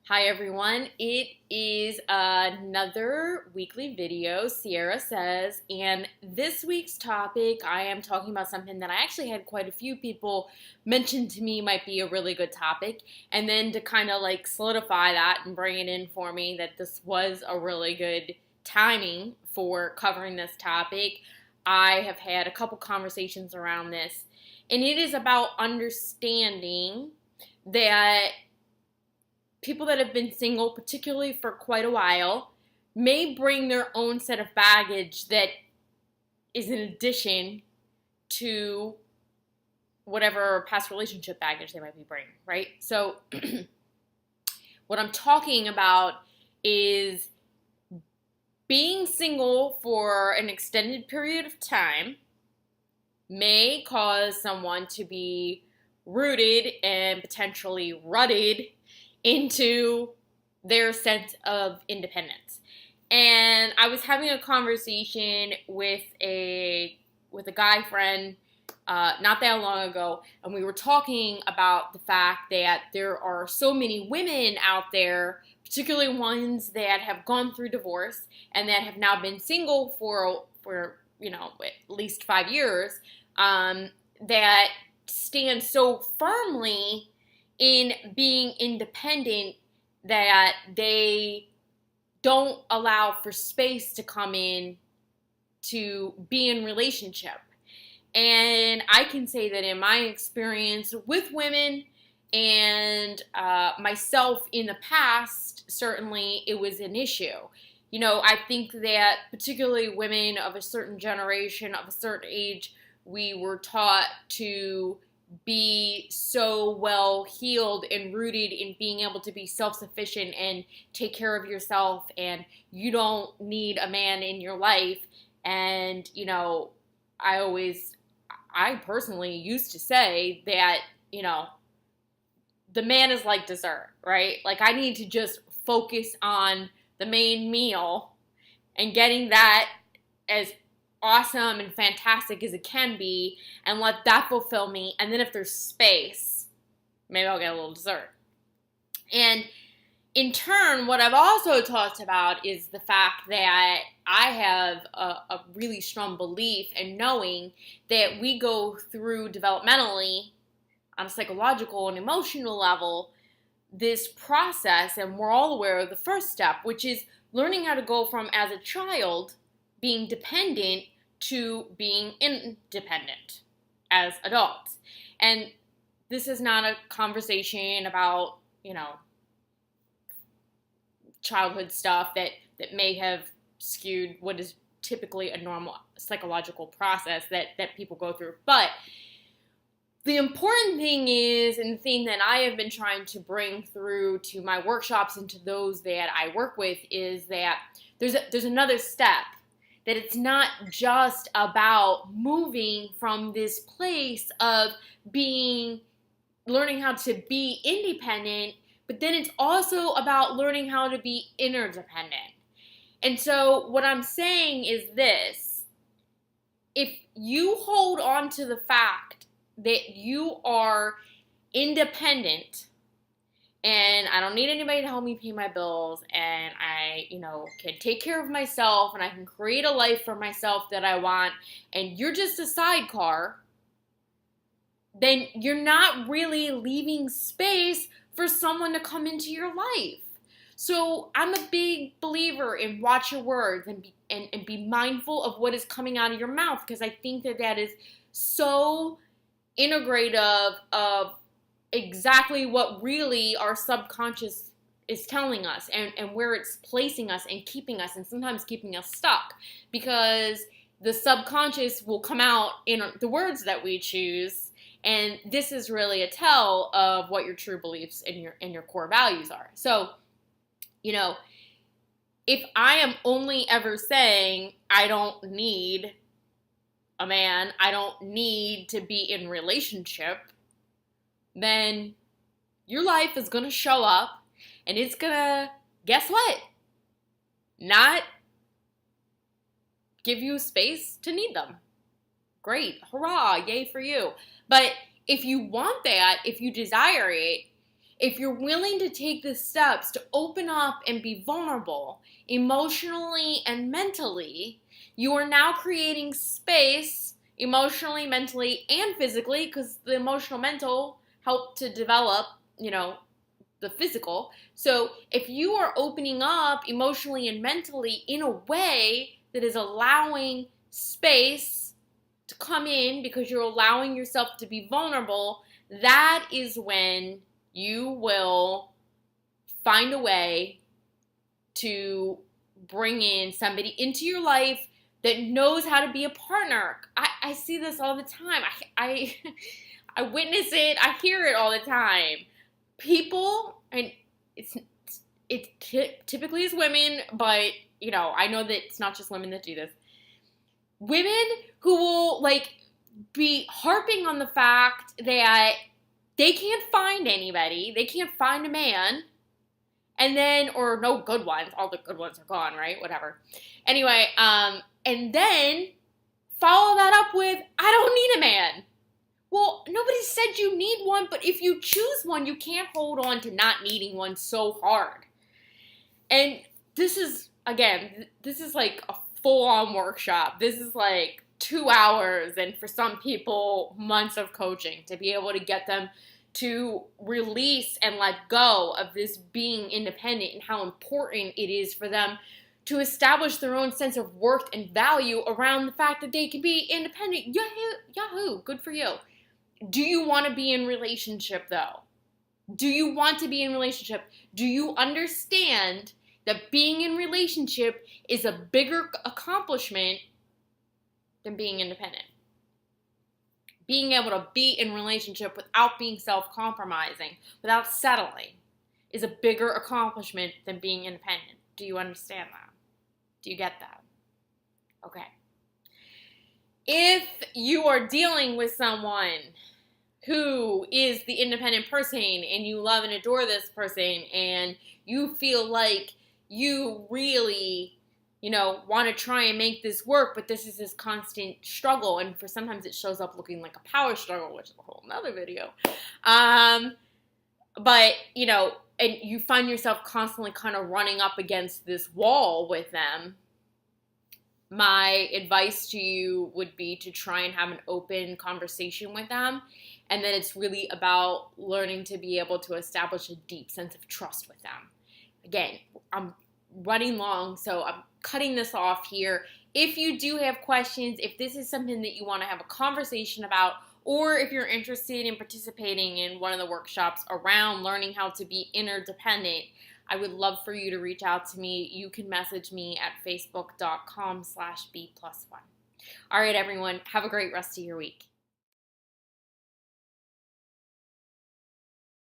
Hi everyone, it is another weekly video, Sierra Says, and this week's topic, I am talking about something that I actually had quite a few people mention to me might be a really good topic, and then to kind of like solidify that and bring it in for me that this was a really good timing for covering this topic. I have had a couple conversations around this, and it is about understanding that people that have been single, particularly for quite a while, may bring their own set of baggage that is in addition to whatever past relationship baggage they might be bringing, right? So what I'm talking about is being single for an extended period of time may cause someone to be rooted and potentially rutted into their sense of independence. And I was having a conversation with a guy friend not that long ago, and we were talking about the fact that there are so many women out there, particularly ones that have gone through divorce and that have now been single for at least 5 years, that stand so firmly in being independent that they don't allow for space to come in to be in relationship. And I can say that in my experience with women and myself in the past, certainly it was an issue. You know, I think that particularly women of a certain generation, of a certain age, we were taught to be so well healed and rooted in being able to be self-sufficient and take care of yourself, and you don't need a man in your life. And I personally used to say that the man is like dessert, right? Like, I need to just focus on the main meal and getting that as awesome and fantastic as it can be, and let that fulfill me. And then if there's space, maybe I'll get a little dessert. And in turn, what I've also talked about is the fact that I have a really strong belief in knowing that we go through developmentally, on a psychological and emotional level, this process, and we're all aware of the first step, which is learning how to go from, as a child, being dependent to being independent as adults. And this is not a conversation about, childhood stuff that may have skewed what is typically a normal psychological process that people go through. But the important thing is, and the thing that I have been trying to bring through to my workshops and to those that I work with, is that there's another step. That it's not just about moving from this place of learning how to be independent, but then it's also about learning how to be interdependent. And so what I'm saying is this: if you hold on to the fact that you are independent, and I don't need anybody to help me pay my bills, and I, can take care of myself, and I can create a life for myself that I want, and you're just a sidecar, then you're not really leaving space for someone to come into your life. So I'm a big believer in watch your words and be mindful of what is coming out of your mouth, because I think that is so integrative of exactly what really our subconscious is telling us, and where it's placing us and keeping us, and sometimes keeping us stuck, because the subconscious will come out in the words that we choose, and this is really a tell of what your true beliefs and your core values are. So, if I am only ever saying I don't need a man, I don't need to be in relationship, then your life is going to show up, and it's going to, guess what? Not give you space to need them. Great. Hurrah. Yay for you. But if you want that, if you desire it, if you're willing to take the steps to open up and be vulnerable emotionally and mentally, you are now creating space emotionally, mentally, and physically, because the emotional, mental help to develop, the physical. So if you are opening up emotionally and mentally in a way that is allowing space to come in because you're allowing yourself to be vulnerable, that is when you will find a way to bring in somebody into your life that knows how to be a partner. I see this all the time. I witness it. I hear it all the time. People, and it typically is women, but I know that it's not just women that do this. Women who will be harping on the fact that they can't find anybody, they can't find a man, and then, or no good ones, all the good ones are gone, right? Whatever. Anyway, and then follow that up with, I don't need a man. Well, nobody said you need one, but if you choose one, you can't hold on to not needing one so hard. And this is like a full-on workshop. This is like 2 hours, and for some people, months of coaching to be able to get them to release and let go of this being independent and how important it is for them to establish their own sense of worth and value around the fact that they can be independent. Yahoo, good for you. Do you want to be in relationship though? Do you want to be in relationship? Do you understand that being in relationship is a bigger accomplishment than being independent? Being able to be in relationship without being self-compromising, without settling, is a bigger accomplishment than being independent. Do you understand that? Do you get that? Okay. If you are dealing with someone who is the independent person and you love and adore this person and you feel like you really, want to try and make this work, but this is this constant struggle, and for sometimes it shows up looking like a power struggle, which is a whole nother video. But, and you find yourself constantly kind of running up against this wall with them, my advice to you would be to try and have an open conversation with them, and then it's really about learning to be able to establish a deep sense of trust with them. Again, I'm running long, so I'm cutting this off here. If you do have questions, if this is something that you want to have a conversation about, or if you're interested in participating in one of the workshops around learning how to be interdependent, I would love for you to reach out to me. You can message me at facebook.com/B+1. All right, everyone, have a great rest of your week.